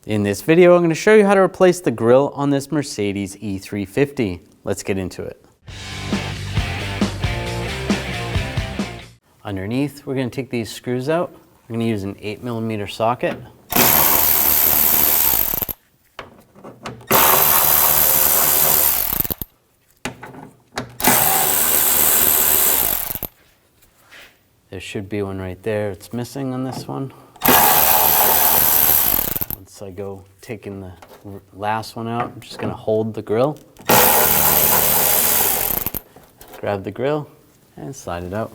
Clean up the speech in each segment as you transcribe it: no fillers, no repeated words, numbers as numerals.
In this video, I'm going to show you how to replace the grille on this Mercedes E350. Let's get into it. Underneath, we're going to take these screws out. We're going to use an 8mm socket. There should be one right there. It's missing on this one. Once I go taking the last one out, I'm just going to hold the grille. Grab the grille and slide it out.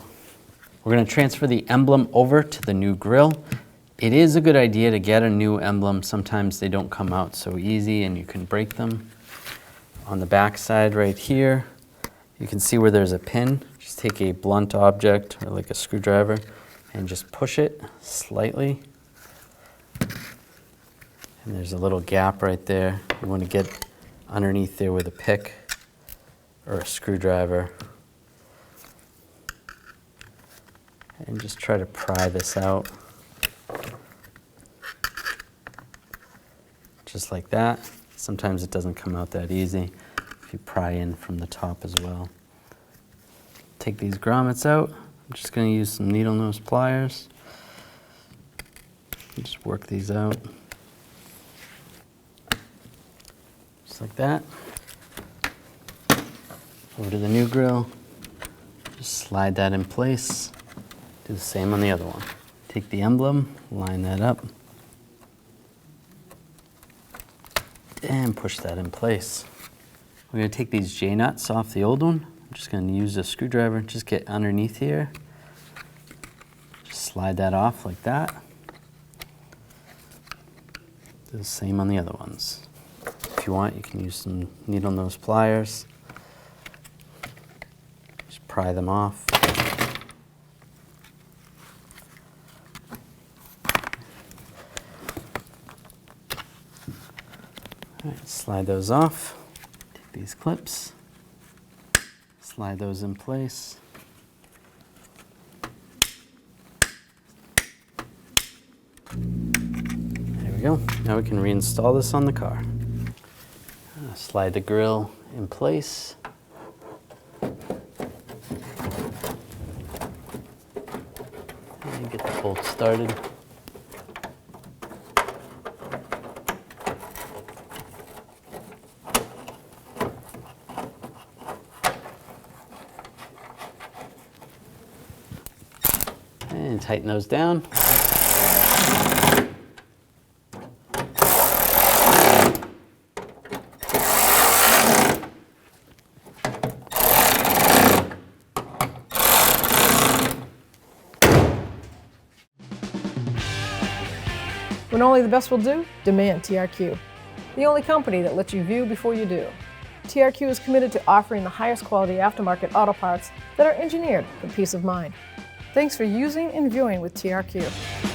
We're going to transfer the emblem over to the new grille. It is a good idea to get a new emblem. Sometimes they don't come out so easy and you can break them. On the back side right here, you can see where there's a pin. Just take a blunt object or like a screwdriver and just push it slightly. And there's a little gap right there. You want to get underneath there with a pick or a screwdriver. And just try to pry this out. Just like that. Sometimes it doesn't come out that easy if you pry in from the top as well. Take these grommets out. I'm just going to use some needle nose pliers. Just work these out. Just like that. Over to the new grille. Just slide that in place. Do the same on the other one. Take the emblem, line that up, and push that in place. We're going to take these J-nuts off the old one. I'm just going to use a screwdriver, just get underneath here. Just slide that off like that. Do the same on the other ones. If you want, you can use some needle nose pliers. Just pry them off. All right, slide those off. Take these clips, slide those in place. There we go. Now we can reinstall this on the car. Slide the grille in place. And get the bolt started. And tighten those down. When only the best will do, demand TRQ. The only company that lets you view before you do. TRQ is committed to offering the highest quality aftermarket auto parts that are engineered for peace of mind. Thanks for using and viewing with TRQ.